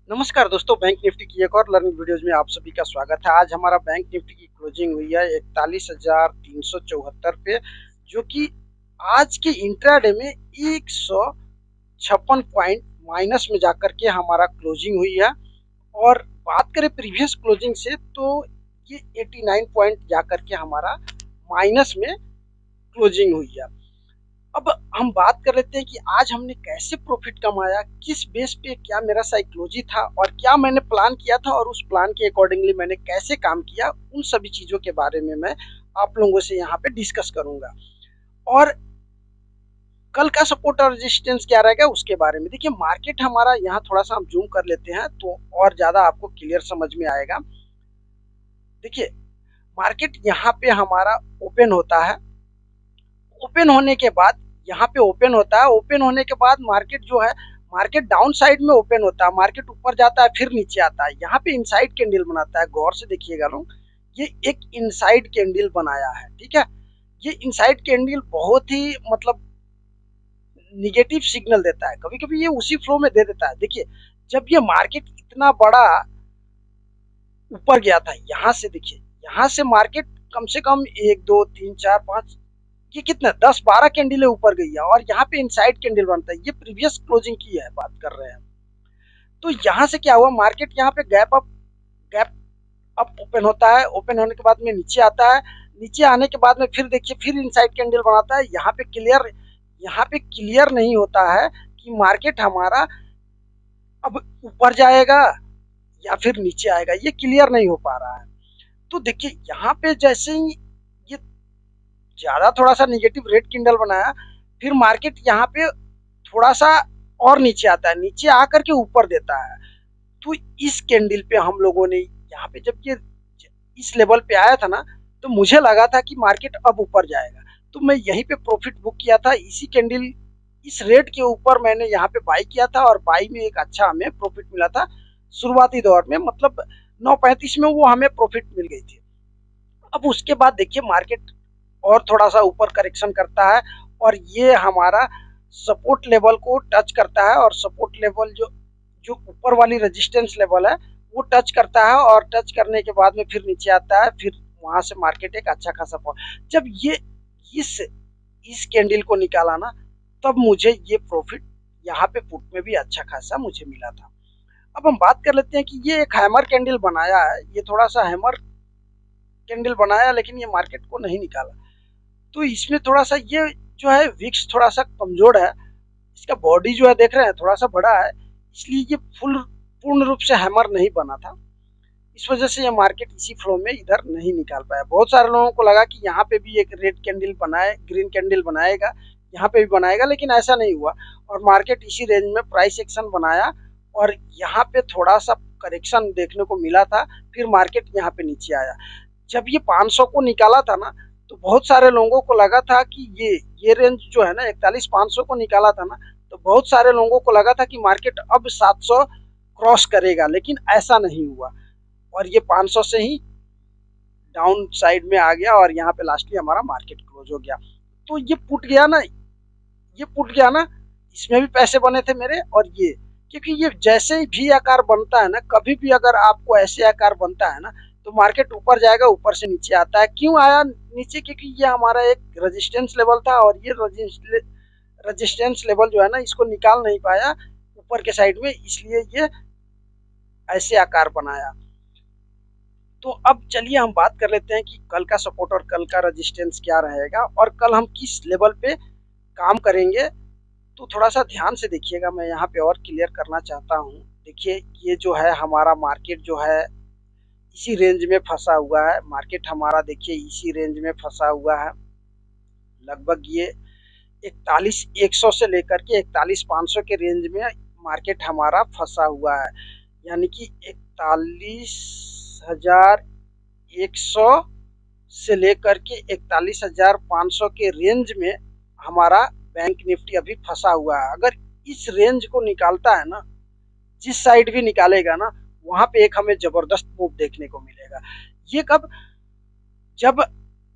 नमस्कार दोस्तों, bank Nifty की एक और लर्निंग वीडियोस में आप सभी का स्वागत है। आज हमारा बैंक निफ्टी की क्लोजिंग हुई है 41,374 पे, जो कि आज के इंट्राडे में 156 पॉइंट माइनस में जाकर के हमारा क्लोजिंग हुई है। और बात करें प्रीवियस क्लोजिंग से तो ये 89 पॉइंट जाकर के हमारा माइनस में क्लोजिंग हुई है। अब हम बात कर लेते हैं कि आज हमने कैसे प्रॉफिट कमाया, किस बेस पे, क्या मेरा साइकोलॉजी था और क्या मैंने प्लान किया था और उस प्लान के अकॉर्डिंगली मैंने कैसे काम किया, उन सभी चीज़ों के बारे में मैं आप लोगों से यहाँ पे डिस्कस करूँगा। और कल का सपोर्ट और रेजिस्टेंस क्या रहेगा उसके बारे में। देखिए, मार्केट हमारा यहाँ थोड़ा सा हम जूम कर लेते हैं तो और ज़्यादा आपको क्लियर समझ में आएगा। देखिए, मार्केट यहाँ पे हमारा ओपन होता है। ओपन होने के बाद यहाँ पे ओपन होता है। ओपन होने के बाद मार्केट जो है, मार्केट डाउन साइड में ओपन होता है। मार्केट ऊपर जाता है फिर नीचे आता है। यहाँ पे इनसाइड कैंडल बनाता है। गौर से देखिएगा लोग, ये एक इनसाइड कैंडल बनाया है, ठीक है। ये इनसाइड कैंडल बहुत ही मतलब निगेटिव सिग्नल देता है। कभी कभी ये उसी फ्लो में दे देता है। देखिए, जब ये मार्केट इतना बड़ा ऊपर गया था, यहाँ से देखिए, यहाँ से मार्केट कम से कम 1 2 3 4 5, ये कितना 10 12 कैंडल ऊपर गई है और यहाँ पे इनसाइड कैंडल बनता है। ये प्रीवियस क्लोजिंग की है बात कर रहे हैं। तो यहाँ से क्या हुआ, मार्केट यहाँ पे गैप अप ओपन होता है। ओपन होने के बाद में नीचे आता है। नीचे आने के बाद में फिर देखिए, फिर इनसाइड कैंडल बनाता है। यहाँ पे क्लियर नहीं होता है कि मार्केट हमारा अब ऊपर जाएगा या फिर नीचे आएगा, ये क्लियर नहीं हो पा रहा है। तो देखिए, यहाँ पे जैसे ही ये ज्यादा थोड़ा सा निगेटिव रेड कैंडल बनाया, फिर मार्केट यहाँ पे थोड़ा सा और नीचे आता है, नीचे आकर के ऊपर देता है। तो इस कैंडल पे हम लोगों ने यहाँ पे जब ये इस लेवल पे आया था ना, तो मुझे लगा था कि मार्केट अब ऊपर जाएगा। तो मैं यहीं पे प्रॉफिट बुक किया था। इसी कैंडल, इस रेट के ऊपर मैंने यहाँ पे बाई किया था और बाई में एक अच्छा हमें प्रॉफिट मिला था शुरुआती दौर में। मतलब 9:35 में वो हमें प्रॉफिट मिल गई थी। अब उसके बाद देखिए, मार्केट और थोड़ा सा ऊपर करेक्शन करता है और ये हमारा सपोर्ट लेवल को टच करता है। और सपोर्ट लेवल जो जो ऊपर वाली रेजिस्टेंस लेवल है वो टच करता है और टच करने के बाद में फिर नीचे आता है। फिर वहां से मार्केट एक अच्छा खासा जब ये इस इस कैंडल को निकाला ना, तब मुझे ये प्रॉफिट यहाँ पे पुट में भी अच्छा खासा मुझे मिला था। अब हम बात कर लेते हैं कि ये एक हैमर कैंडल बनाया है। ये थोड़ा सा हैमर कैंडल बनाया लेकिन ये मार्केट को नहीं निकाला। तो इसमें थोड़ा सा ये जो है विक्स थोड़ा सा कमजोर है। इसका बॉडी जो है देख रहे हैं थोड़ा सा बड़ा है, इसलिए ये पूर्ण रूप से हैमर नहीं बना था। इस वजह से ये मार्केट इसी फ्लो में इधर नहीं निकाल पाया। बहुत सारे लोगों को लगा कि यहाँ पे भी एक रेड कैंडल बनाए, ग्रीन कैंडल बनाएगा, यहाँ पे भी बनाएगा, लेकिन ऐसा नहीं हुआ। और मार्केट इसी रेंज में प्राइस एक्शन बनाया और यहाँ पे थोड़ा सा करेक्शन देखने को मिला था। फिर मार्केट यहाँ पे नीचे आया। जब ये 500 को निकाला था ना, तो बहुत सारे लोगों को लगा था कि ये रेंज जो है ना 41,500 को निकाला था ना, तो बहुत सारे लोगों को लगा था कि मार्केट अब 700 क्रॉस करेगा, लेकिन ऐसा नहीं हुआ और ये 500 से ही डाउन साइड में आ गया और यहाँ पे लास्टली हमारा मार्केट क्लोज हो गया। तो ये पुट गया ना, ये पुट गया ना, इसमें भी पैसे बने थे मेरे। और ये क्योंकि ये जैसे ही भी आकार बनता है ना, कभी भी अगर आपको ऐसे आकार बनता है ना, तो मार्केट ऊपर जाएगा, ऊपर से नीचे आता है। क्यों आया नीचे? क्योंकि ये हमारा एक रेजिस्टेंस लेवल था और ये रेजिस्टेंस लेवल जो है ना, इसको निकाल नहीं पाया ऊपर के साइड में, इसलिए ये ऐसे आकार बनाया। तो अब चलिए हम बात कर लेते हैं कि कल का सपोर्ट और कल का रेजिस्टेंस क्या रहेगा और कल हम किस लेवल पे काम करेंगे। तो थोड़ा सा ध्यान से देखिएगा, मैं यहाँ पे और क्लियर करना चाहता हूँ। देखिए, ये जो है हमारा मार्केट जो है इसी रेंज में फंसा हुआ है। मार्केट हमारा देखिए इसी रेंज में फंसा हुआ है। लगभग ये 41,100 से लेकर के 41,500 के रेंज में मार्केट हमारा फंसा हुआ है। यानी कि 41,100 से लेकर के 41,500 के रेंज में हमारा बैंक निफ्टी अभी फंसा हुआ है। अगर इस रेंज को निकालता है ना, जिस साइड भी निकालेगा ना, वहां पे एक हमें जबरदस्त मूव देखने को मिलेगा। ये कब? जब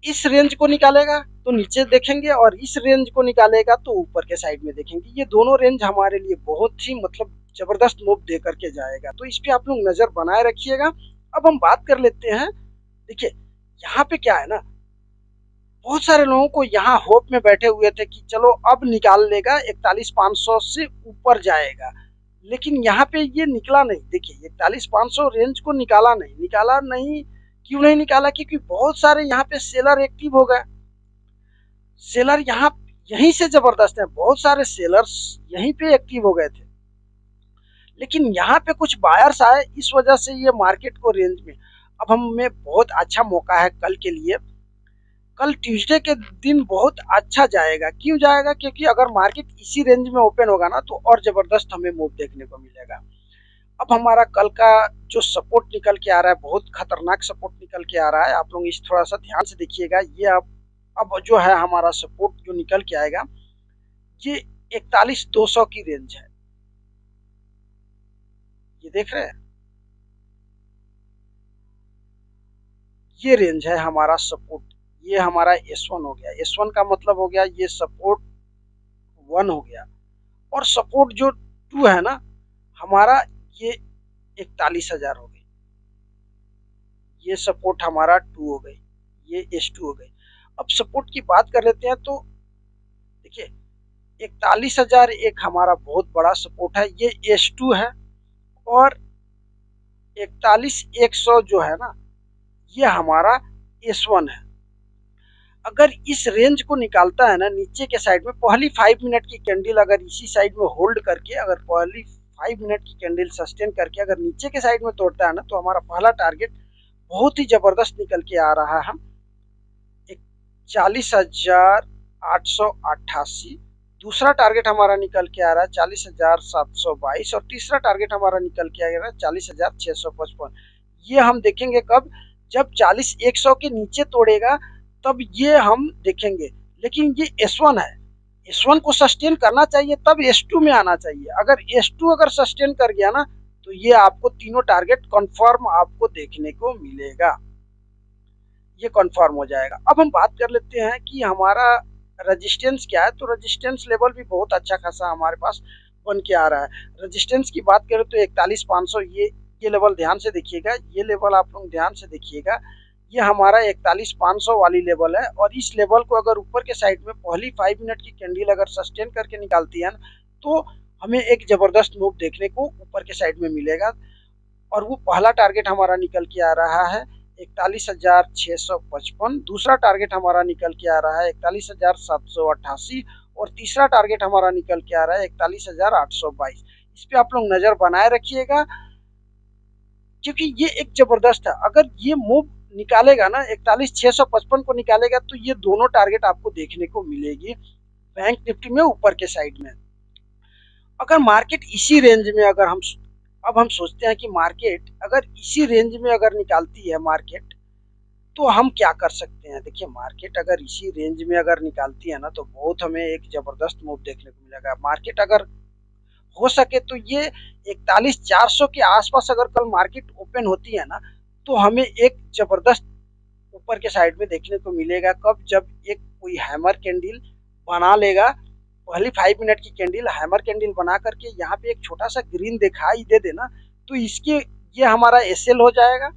इस रेंज को निकालेगा तो नीचे देखेंगे और इस रेंज को निकालेगा तो ऊपर के साइड में देखेंगे। ये दोनों रेंज हमारे लिए बहुत ही मतलब जबरदस्त मूव दे करके जाएगा। तो इस पे आप लोग नजर बनाए रखिएगा। अब हम बात कर लेते हैं, देखिए यहाँ पे क्या है ना, बहुत सारे लोगों को यहाँ होप में बैठे हुए थे कि चलो अब निकाल लेगा 41,500 से ऊपर जाएगा, लेकिन यहाँ पे ये निकला नहीं। देखिए 41,500 रेंज को निकाला नहीं। क्यों नहीं निकाला? क्योंकि बहुत सारे यहाँ पे सेलर एक्टिव हो गए। सेलर यहाँ यहीं से जबरदस्त है, बहुत सारे सेलर्स यहीं पे एक्टिव हो गए थे, लेकिन यहाँ पे कुछ बायर्स आए, इस वजह से ये मार्केट को रेंज में, अब हमें बहुत अच्छा मौका है कल के लिए। कल ट्यूसडे के दिन बहुत अच्छा जाएगा। क्यों जाएगा? क्योंकि अगर मार्केट इसी रेंज में ओपन होगा ना तो और जबरदस्त हमें मूव देखने को मिलेगा। अब हमारा कल का जो सपोर्ट निकल के आ रहा है, बहुत खतरनाक सपोर्ट निकल के आ रहा है। आप लोग इस थोड़ा सा ध्यान से देखिएगा। ये अब जो है हमारा सपोर्ट जो निकल के आएगा, ये 41,200 की रेंज है। ये देख रहे हैं, ये रेंज है हमारा सपोर्ट। ये हमारा S1 हो गया। S1 का मतलब हो गया ये सपोर्ट 1 हो गया, और सपोर्ट जो 2 है ना हमारा, ये 41,000 हो गई। ये सपोर्ट हमारा 2 हो गई, ये S2 हो गई। अब सपोर्ट की बात कर लेते हैं तो देखिए 41,000 एक हमारा बहुत बड़ा सपोर्ट है, ये S2 है। और 41,100 जो है ना, ये हमारा S1 है। अगर इस रेंज को निकालता है ना नीचे के साइड में, पहली 5 मिनट की कैंडल अगर इसी साइड में होल्ड करके, अगर पहली 5 मिनट की कैंडल सस्टेन करके अगर नीचे के साइड में तोड़ता है ना, तो हमारा पहला टारगेट बहुत ही जबरदस्त निकल के आ रहा है, 40,888। दूसरा टारगेट हमारा निकल के आ रहा है 40,722, और तीसरा टारगेट हमारा निकल के आ रहा है 40,655। ये हम देखेंगे कब? जब 40,100 के नीचे तोड़ेगा तब ये हम देखेंगे। लेकिन ये S1 है, S1 को सस्टेन करना चाहिए, तब S2 में आना चाहिए। अगर S2 अगर सस्टेन कर गया ना, तो ये आपको तीनों टारगेट कंफर्म आपको देखने को मिलेगा, ये कंफर्म हो जाएगा। अब हम बात कर लेते हैं कि हमारा रेजिस्टेंस क्या है। तो रेजिस्टेंस लेवल भी बहुत अच्छा खासा हमारे पास बन के आ रहा है। रेजिस्टेंस की बात करें तो 41,500, ये लेवल ध्यान से देखिएगा, ये लेवल आप लोग ध्यान से देखिएगा। ये हमारा 41,500 वाली लेवल है, और इस लेवल को अगर ऊपर के साइड में पहली 5 मिनट की कैंडल अगर सस्टेन करके निकालती है तो हमें एक जबरदस्त मूव देखने को ऊपर के साइड में मिलेगा। और वो पहला टारगेट हमारा निकल के आ रहा है 41,655। दूसरा टारगेट हमारा निकल के आ रहा है 41,788, और तीसरा टारगेट हमारा निकल के आ रहा है 41,822। इस पे आप लोग नजर बनाए रखिएगा, क्योंकि ये एक जबरदस्त है। अगर ये मूव निकालेगा ना 41,655 को निकालेगा, तो ये दोनों टारगेट आपको देखने को मिलेगी बैंक निफ्टी में ऊपर के साइड में। अगर मार्केट इसी रेंज में, अगर हम सोचते हैं कि मार्केट अगर इसी रेंज में अगर निकालती है मार्केट, तो हम क्या कर सकते हैं? देखिए मार्केट अगर इसी रेंज में अगर निकालती है ना, तो बहुत हमें एक जबरदस्त मूव देखने को मिलेगा। मार्केट अगर हो सके तो ये 41,400 के आसपास अगर कल मार्केट ओपन होती है ना, तो हमें एक जबरदस्त ऊपर के साइड में देखने को मिलेगा। कब? जब एक कोई हैमर कैंडल बना लेगा, पहली 5 मिनट की कैंडल हैमर कैंडल बना करके यहाँ पे एक छोटा सा ग्रीन दिखाई दे देना, तो इसके ये हमारा एसएल हो जाएगा,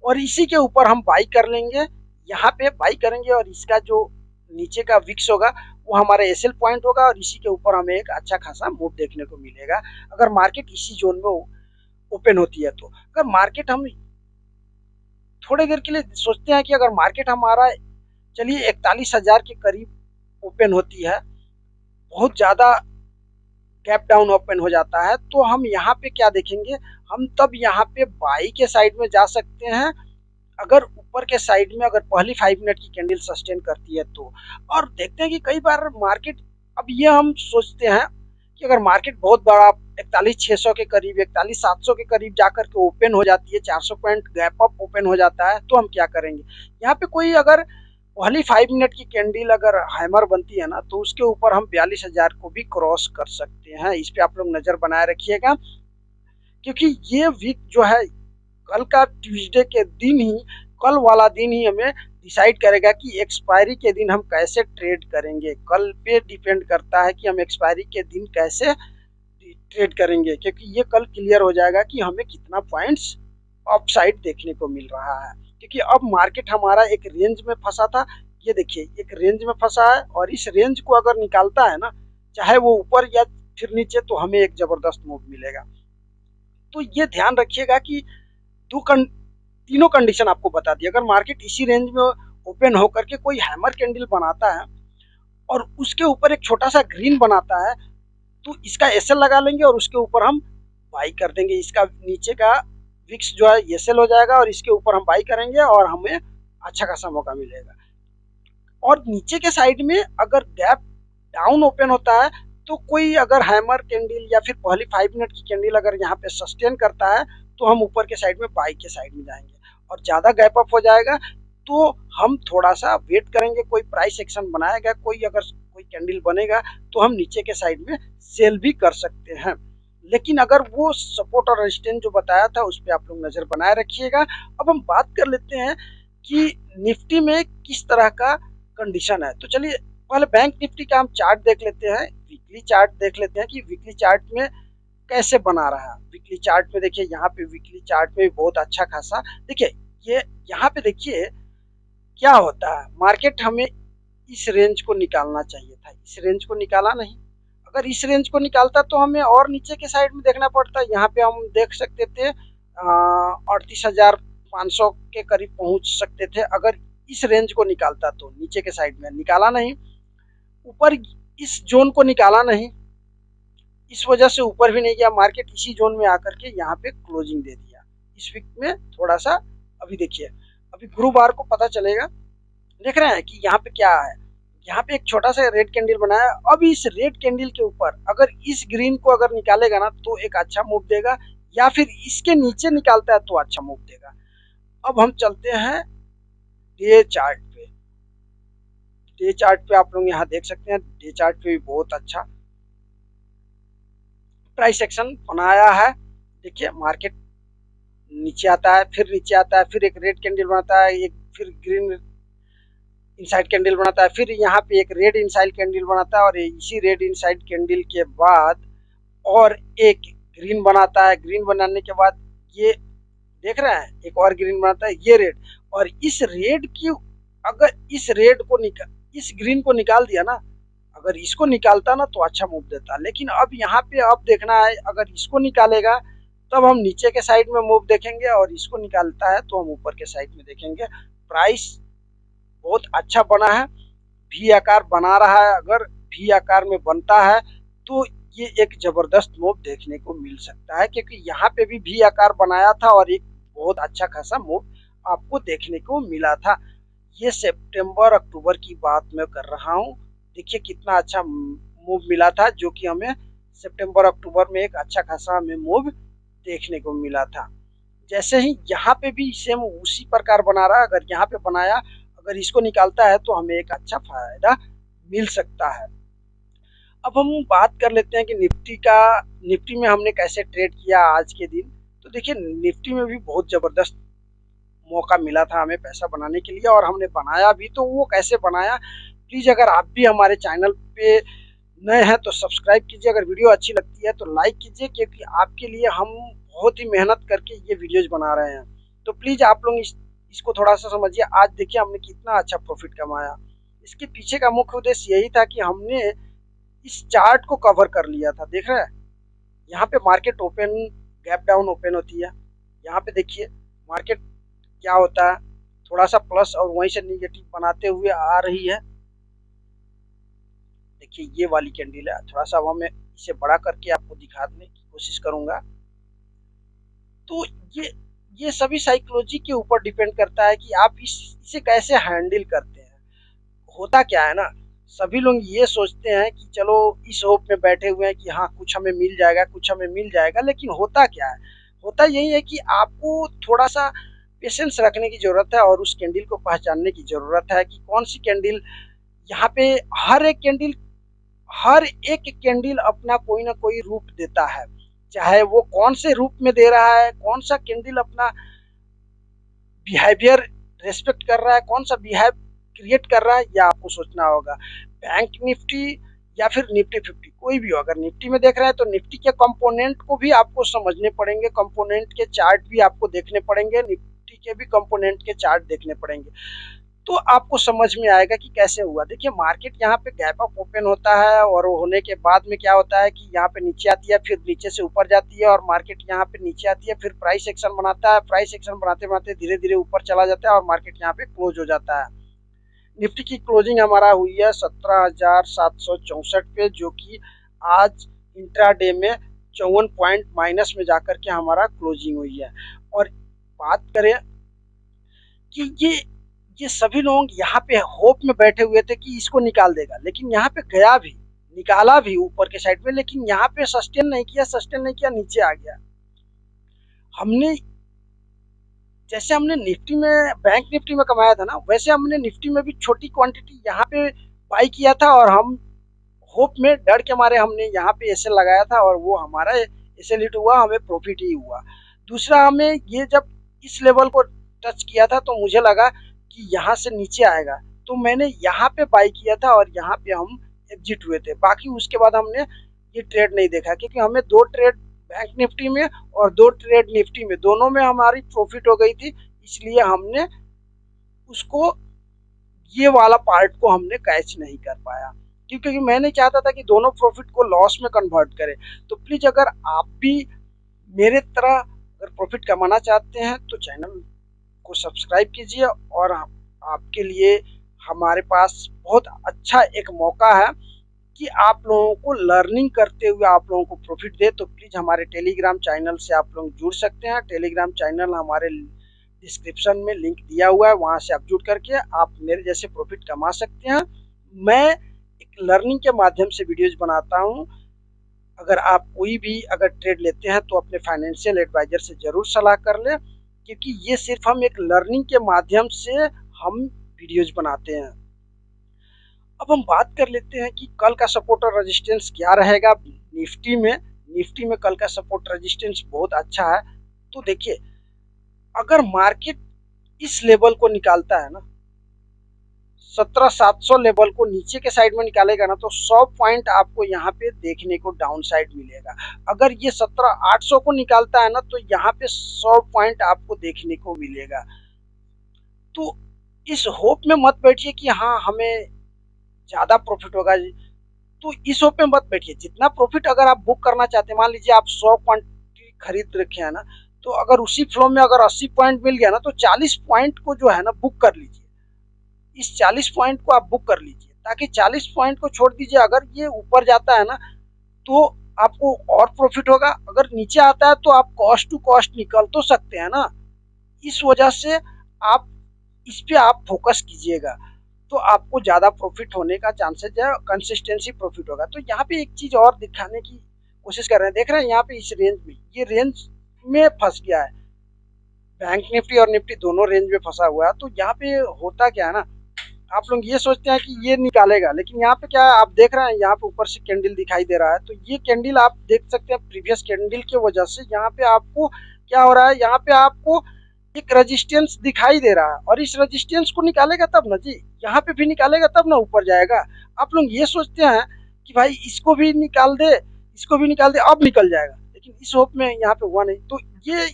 और इसी के ऊपर हम बाई कर लेंगे। यहाँ पे बाई करेंगे, और इसका जो नीचे का विक्स होगा वो हमारा एसएल पॉइंट होगा, और इसी के ऊपर हमें एक अच्छा खासा मूव देखने को मिलेगा अगर मार्केट इसी जोन में ओपन होती है। तो अगर मार्केट हम थोड़ी देर के लिए सोचते हैं कि अगर मार्केट हमारा चलिए 41,000 के करीब ओपन होती है, बहुत ज़्यादा गैप डाउन ओपन हो जाता है, तो हम यहाँ पे क्या देखेंगे? हम तब यहाँ पे बाई के साइड में जा सकते हैं, अगर ऊपर के साइड में अगर पहली 5 मिनट की कैंडल सस्टेन करती है तो। और देखते हैं कि कई बार मार्केट, अब ये हम सोचते हैं कि अगर मार्केट बहुत बड़ा 41,600 के करीब, 41,700 के करीब जाकर के ओपन हो जाती है, 400 पॉइंट गैप अप ओपन हो जाता है, तो हम क्या करेंगे? यहाँ पे कोई अगर पहली 5 मिनट की कैंडल अगर हैमर बनती है ना, तो उसके ऊपर हम 42,000 को भी क्रॉस कर सकते हैं। इस पे आप लोग नजर बनाए रखिएगा, क्योंकि ये वीक जो है कल का ट्यूसडे के दिन ही, कल वाला दिन ही हमें डिसाइड करेगा कि एक्सपायरी के दिन हम कैसे ट्रेड करेंगे। कल पे डिपेंड करता है कि हम एक्सपायरी के दिन कैसे ट्रेड करेंगे, क्योंकि ये कल क्लियर हो जाएगा कि हमें कितना पॉइंट्स अपसाइड देखने को मिल रहा है। क्योंकि अब मार्केट हमारा एक रेंज में फंसा था, ये देखिए एक रेंज में फंसा है, और इस रेंज को अगर निकालता है ना, चाहे वो ऊपर या फिर नीचे, तो हमें एक जबरदस्त मूव मिलेगा। तो ये ध्यान रखिएगा कि तीनों कंडीशन आपको बता दी। अगर मार्केट इसी रेंज में ओपन होकर के कोई हैमर कैंडल बनाता है और उसके ऊपर एक छोटा सा ग्रीन बनाता है, तो इसका एसएल लगा लेंगे और उसके ऊपर हम बाई कर देंगे। इसका नीचे का विक्स जो है एसएल हो जाएगा और इसके ऊपर हम बाई करेंगे और हमें अच्छा खासा मौका मिलेगा। और नीचे के साइड में अगर गैप डाउन ओपन होता है, तो कोई अगर हैमर कैंडल या फिर पहली 5 मिनट की कैंडल अगर यहाँ पे सस्टेन करता है, तो हम ऊपर के साइड में बाई के साइड में जाएंगे। और ज़्यादा गैप अप हो जाएगा तो हम थोड़ा सा वेट करेंगे, कोई प्राइस एक्शन बनाएगा, कोई अगर कोई कैंडल बनेगा तो हम नीचे के साइड में सेल भी कर सकते हैं। लेकिन अगर वो सपोर्ट और रेजिस्टेंस जो बताया था उस पर आप लोग नज़र बनाए रखिएगा। अब हम बात कर लेते हैं कि निफ्टी में किस तरह का कंडीशन है। तो चलिए पहले बैंक निफ्टी का हम चार्ट देख लेते हैं, वीकली चार्ट देख लेते हैं कि वीकली चार्ट में कैसे बना रहा है। वीकली चार्ट में देखिए, यहाँ पे वीकली चार्ट में भी बहुत अच्छा खासा देखिए, ये यहाँ पे देखिए क्या होता है। मार्केट हमें इस रेंज को निकालना चाहिए था, इस रेंज को निकाला नहीं। अगर इस रेंज को निकालता तो हमें और नीचे के साइड में देखना पड़ता। यहाँ पे हम देख सकते थे 38,500 के करीब पहुंच सकते थे अगर इस रेंज को निकालता, तो नीचे के साइड में निकाला नहीं, ऊपर इस जोन को निकाला नहीं, इस वजह से ऊपर भी नहीं गया। मार्केट इसी जोन में आकर के यहाँ पे क्लोजिंग दे दिया। इस वीक में थोड़ा सा अभी देखिए, अभी गुरुवार को पता चलेगा। देख रहे हैं कि यहाँ पे क्या है, यहाँ पे एक छोटा सा रेड कैंडल बनाया। अब इस रेड कैंडल के ऊपर अगर इस ग्रीन को अगर निकालेगा ना, तो एक अच्छा मूव देगा, या फिर इसके नीचे निकालता है तो अच्छा मूव देगा। अब हम चलते हैं डे चार्ट पे। डे चार्ट पे आप लोग यहाँ देख सकते हैं, डे चार्ट पे भी बहुत अच्छा प्राइस एक्शन बनाया है। देखिए मार्केट नीचे आता है, फिर नीचे आता है, फिर एक रेड कैंडल बनाता है, एक फिर ग्रीन इनसाइड कैंडल बनाता है, फिर यहाँ पे एक रेड इनसाइड कैंडल बनाता है, और इसी रेड इनसाइड कैंडल के बाद और एक ग्रीन बनाता है। ग्रीन बनाने के बाद ये देख रहे हैं एक और ग्रीन बनाता है, ये रेड। और इस रेड की अगर इस रेड को इस ग्रीन को निकाल दिया ना, अगर इसको निकालता ना तो अच्छा मूव देता। लेकिन अब यहाँ पे अब देखना है, अगर इसको निकालेगा तब हम नीचे के साइड में मूव देखेंगे, और इसको निकालता है तो हम ऊपर के साइड में देखेंगे। प्राइस बहुत अच्छा बना है, भी आकार बना रहा है। अगर भी आकार में बनता है तो ये एक जबरदस्त मूव देखने को मिल सकता है, क्योंकि यहाँ पे भी आकार बनाया था और एक बहुत अच्छा खासा मूव आपको देखने को मिला था। ये सितंबर अक्टूबर की बात मैं कर रहा हूँ। देखिए कितना अच्छा मूव मिला था, जो कि हमें सितंबर अक्टूबर में एक अच्छा खासा हमें मूव देखने को मिला था। जैसे ही यहाँ पे भी सेम उसी प्रकार बना रहा है। अगर यहाँ पे बनाया, अगर इसको निकालता है तो हमें एक अच्छा फायदा मिल सकता है। अब हम बात कर लेते हैं कि निफ्टी में हमने कैसे ट्रेड किया आज के दिन। तो देखिए निफ्टी में भी बहुत ज़बरदस्त मौका मिला था हमें पैसा बनाने के लिए, और हमने बनाया भी। तो वो कैसे बनाया, प्लीज़ अगर आप भी हमारे चैनल पे नए हैं तो सब्सक्राइब कीजिए, अगर वीडियो अच्छी लगती है तो लाइक कीजिए, क्योंकि आपके लिए हम बहुत ही मेहनत करके ये वीडियोज़ बना रहे हैं। तो प्लीज़ आप लोग इसको थोड़ा सा समझिए। आज देखिए हमने कितना अच्छा प्रॉफिट कमाया। इसके पीछे का मुख्य उद्देश्य यही था कि हमने इस चार्ट को कवर कर लिया था। देख रहे हैं यहाँ पे market open gap down open होती है। यहाँ पे देखिए मार्केट क्या होता है, थोड़ा सा प्लस और वहीं से निगेटिव बनाते हुए आ रही है। देखिए ये वाली कैंडल है, थोड़ा सा मैं इसे बड़ा करके आपको दिखाने की कोशिश करूंगा। तो ये सभी साइकोलॉजी के ऊपर डिपेंड करता है कि आप इसे कैसे हैंडल करते हैं। होता क्या है ना, सभी लोग ये सोचते हैं कि चलो इस होप में बैठे हुए हैं कि हाँ कुछ हमें मिल जाएगा, कुछ हमें मिल जाएगा। लेकिन होता क्या है, होता यही है कि आपको थोड़ा सा पेशेंस रखने की ज़रूरत है, और उस कैंडल को पहचानने की ज़रूरत है कि कौन सी कैंडल यहाँ पे। हर एक कैंडल अपना कोई ना कोई रूप देता है, चाहे वो कौन से रूप में दे रहा है, कौन सा कैंडल अपना बिहेवियर रेस्पेक्ट कर रहा है, कौन सा बिहेव क्रिएट कर रहा है, यह आपको सोचना होगा। बैंक निफ्टी या फिर निफ्टी 50, कोई भी हो। अगर निफ्टी में देख रहे हैं तो निफ्टी के कंपोनेंट को भी आपको समझने पड़ेंगे, कंपोनेंट के चार्ट भी आपको देखने पड़ेंगे, निफ्टी के भी कंपोनेंट के चार्ट देखने पड़ेंगे, तो आपको समझ में आएगा कि कैसे हुआ। देखिए मार्केट यहाँ पे गैप अप ओपन होता है और होने के बाद में क्या होता है कि यहाँ पे नीचे आती है, फिर नीचे से ऊपर जाती है, और मार्केट यहाँ पे नीचे आती है, फिर प्राइस एक्शन बनाता है, प्राइस एक्शन बनाते बनाते धीरे धीरे ऊपर चला जाता है और मार्केट यहाँ पे क्लोज हो जाता है। निफ्टी की क्लोजिंग हमारा हुई है 17,764 पे, जो कि आज इंट्राडे में 54 पॉइंट माइनस में जाकर के हमारा क्लोजिंग हुई है। और बात करें कि ये सभी लोग यहाँ पे होप में बैठे हुए थे कि इसको निकाल देगा, लेकिन यहाँ पे गया भी, निकाला भी ऊपर के साइड में, लेकिन यहाँ पे सस्टेन नहीं किया, सस्टेन नहीं किया, नीचे आ गया। हमने जैसे हमने निफ्टी में, बैंक निफ्टी में कमाया था ना, वैसे हमने निफ्टी में भी छोटी क्वांटिटी यहाँ पे बाई किया था, और हम होप में, डर के मारे हमने यहाँ पे ऐसे लगाया था, और वो हमारा ऐसे लिट हुआ, हमें प्रॉफिट ही हुआ। दूसरा, हमें ये जब इस लेवल को टच किया था तो मुझे लगा कि यहाँ से नीचे आएगा, तो मैंने यहाँ पे बाई किया था और यहाँ पे हम एग्जिट हुए थे। बाकी उसके बाद हमने ये ट्रेड नहीं देखा, क्योंकि हमें 2 ट्रेड बैंक निफ्टी में और 2 ट्रेड निफ्टी में, दोनों में हमारी प्रॉफिट हो गई थी, इसलिए हमने उसको, ये वाला पार्ट को हमने कैच नहीं कर पाया, क्योंकि मैं नहीं चाहता था कि दोनों प्रॉफिट को लॉस में कन्वर्ट करें। तो प्लीज अगर आप भी मेरे तरह अगर प्रॉफिट कमाना चाहते हैं तो चैनल को सब्सक्राइब कीजिए, और आपके लिए हमारे पास बहुत अच्छा एक मौका है कि आप लोगों को लर्निंग करते हुए आप लोगों को प्रॉफिट दे। तो प्लीज़ हमारे टेलीग्राम चैनल से आप लोग जुड़ सकते हैं। टेलीग्राम चैनल हमारे डिस्क्रिप्शन में लिंक दिया हुआ है, वहाँ से आप जुड़ करके आप मेरे जैसे प्रॉफिट कमा सकते हैं। मैं एक लर्निंग के माध्यम से वीडियोज बनाता हूँ। अगर आप कोई भी अगर ट्रेड लेते हैं तो अपने फाइनेंशियल एडवाइजर से ज़रूर सलाह कर लें, क्योंकि ये सिर्फ हम एक लर्निंग के माध्यम से हम वीडियोज बनाते हैं। अब हम बात कर लेते हैं कि कल का सपोर्ट और रेजिस्टेंस क्या रहेगा निफ्टी में। निफ्टी में कल का सपोर्ट रेजिस्टेंस बहुत अच्छा है। तो देखिए, अगर मार्केट इस लेवल को निकालता है ना, 17,700 लेवल को नीचे के साइड में निकालेगा ना, तो 100 पॉइंट आपको यहाँ पे देखने को डाउन साइड मिलेगा। अगर ये 17,800 को निकालता है ना, तो यहाँ पे 100 पॉइंट आपको देखने को मिलेगा। तो इस होप में मत बैठिए कि हाँ हमें ज़्यादा प्रॉफिट होगा, तो इस होप में मत बैठिए। जितना प्रॉफिट अगर आप बुक करना चाहते हैं, मान लीजिए आप 100 क्वांटिटी खरीद रखे हैं ना, तो अगर उसी फ्लो में अगर 80 पॉइंट मिल गया ना, तो 40 पॉइंट को जो है ना बुक कर लीजिए। इस 40 पॉइंट को आप बुक कर लीजिए, ताकि 40 पॉइंट को छोड़ दीजिए। अगर ये ऊपर जाता है ना, तो आपको और प्रॉफिट होगा। अगर नीचे आता है तो आप कॉस्ट टू कॉस्ट निकल तो सकते हैं ना। इस वजह से आप इस पे आप फोकस कीजिएगा, तो आपको ज़्यादा प्रॉफिट होने का चांसेस है, कंसिस्टेंसी प्रॉफिट होगा। तो यहाँ पे एक चीज़ और दिखाने की कोशिश कर रहे हैं, देख रहे हैं यहाँ पे इस रेंज में, ये रेंज में फंस गया है। बैंक निफ्टी और निफ्टी दोनों रेंज में फंसा हुआ है। तो यहाँ पे होता क्या है ना, आप लोग ये सोचते हैं कि ये निकालेगा, लेकिन यहाँ पे क्या है, आप देख रहे हैं यहाँ पे ऊपर से कैंडल दिखाई दे रहा है। तो ये कैंडल आप देख सकते हैं, प्रीवियस कैंडल की वजह से यहाँ पे आपको क्या हो रहा है, यहाँ पे आपको एक रेजिस्टेंस दिखाई दे रहा है, और इस रेजिस्टेंस को निकालेगा तब ना जी, यहाँ पे भी निकालेगा तब ना ऊपर जाएगा। आप लोग ये सोचते हैं कि भाई इसको भी निकाल दे, इसको भी निकाल दे, अब निकल जाएगा, लेकिन इस होप में यहाँ पे हुआ नहीं। तो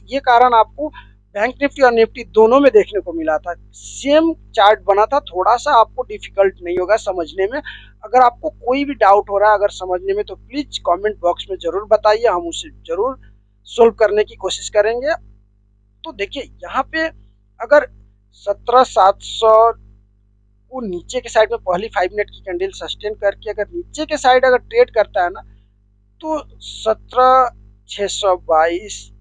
ये कारण आपको बैंक निफ्टी और निफ्टी दोनों में देखने को मिला था। सेम चार्ट बना था, थोड़ा सा आपको डिफिकल्ट नहीं होगा समझने में। अगर आपको कोई भी डाउट हो रहा है अगर समझने में, तो प्लीज कमेंट बॉक्स में जरूर बताइए, हम उसे जरूर सोल्व करने की कोशिश करेंगे। तो देखिए यहाँ पे अगर 17,700 को नीचे के साइड में पहली 5 मिनट की कैंडल सस्टेन करके अगर नीचे के साइड अगर ट्रेड करता है ना, तो 17,622,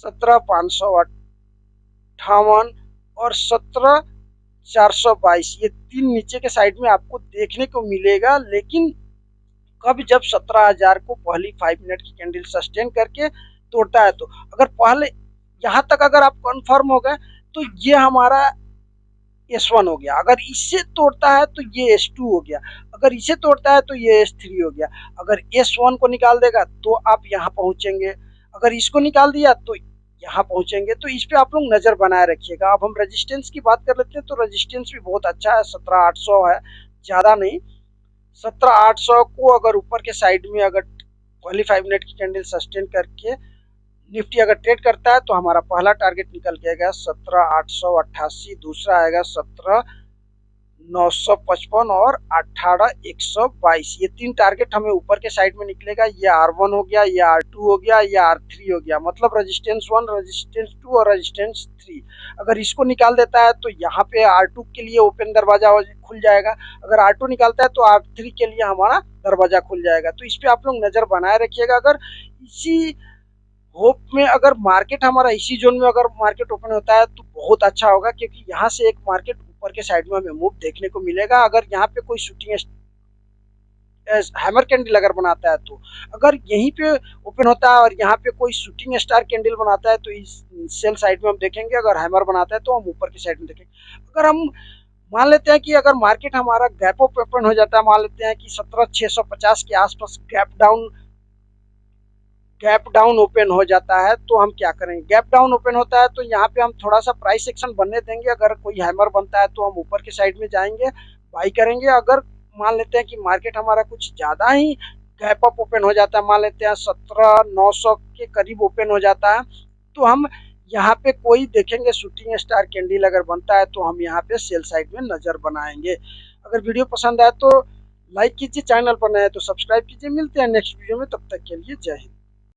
17,558 और 17,422, ये 3 नीचे के साइड में आपको देखने को मिलेगा। लेकिन कब, जब 17,000 को पहली 5 मिनट की कैंडल सस्टेन करके तोड़ता है। तो अगर पहले यहाँ तक अगर आप कंफर्म हो गए, तो ये हमारा S1 हो गया। अगर इसे तोड़ता है तो ये S2 हो गया। अगर इसे तोड़ता है तो ये S3 हो गया। अगर S1 को निकाल देगा तो आप यहाँ पहुंचेंगे, अगर इसको निकाल दिया तो यहाँ पहुंचेंगे। तो इस पे आप लोग नजर बनाए रखिएगा। अब हम रेजिस्टेंस की बात कर लेते हैं, तो रेजिस्टेंस भी बहुत अच्छा है, 17,800 है, ज़्यादा नहीं। 17,800 को अगर ऊपर के साइड में अगर 25 मिनट की कैंडल सस्टेन करके निफ्टी अगर ट्रेड करता है तो हमारा पहला टारगेट निकल के आएगा 17,888, दूसरा आएगा 17,955 और 18,122। ये तीन टारगेट हमें ऊपर के साइड में निकलेगा। ये R1 हो गया, ये R2 हो गया, ये R3 हो गया, मतलब रेजिस्टेंस 1, रेजिस्टेंस 2 और रेजिस्टेंस 3। अगर इसको निकाल देता है तो यहाँ पे R2 के लिए ओपन दरवाजा खुल जाएगा। अगर R2 निकालता है तो R3 के लिए हमारा दरवाजा खुल जाएगा। तो इस पे आप लोग नजर बनाए रखिएगा। अगर इसी होप में अगर मार्केट हमारा इसी जोन में अगर मार्केट ओपन होता है तो बहुत अच्छा होगा, क्योंकि यहाँ से एक मार्केट ऊपर के साइड में हमें मूव देखने को मिलेगा। अगर यहाँ पे कोई शूटिंग हैमर कैंडल अगर बनाता है तो अगर यहीं पे ओपन होता है और यहाँ पे कोई शूटिंग स्टार कैंडल बनाता है तो इस सेल साइड में हम देखेंगे। अगर हैमर बनाता है तो हम ऊपर की साइड में देखेंगे। अगर हम मान लेते हैं कि अगर मार्केट हमारा गैप अप ओपन हो जाता है, मान लेते हैं कि 17,650 के आसपास गैप डाउन ओपन हो जाता है, तो हम क्या करेंगे? गैप डाउन ओपन होता है तो यहाँ पे हम थोड़ा सा प्राइस एक्शन बनने देंगे। अगर कोई हैमर बनता है तो हम ऊपर की साइड में जाएंगे, बाई करेंगे। अगर मान लेते हैं कि मार्केट हमारा कुछ ज़्यादा ही गैप अप ओपन हो जाता है, मान लेते हैं 17,900 के करीब ओपन हो जाता है, तो हम यहाँ पे कोई देखेंगे शूटिंग स्टार कैंडल अगर बनता है तो हम यहाँ पे सेल साइड में नज़र बनाएंगे। अगर वीडियो पसंद आए तो लाइक कीजिए, चैनल पर नए हैं तो सब्सक्राइब कीजिए। मिलते हैं नेक्स्ट वीडियो में, तब तक के लिए जय हिंद।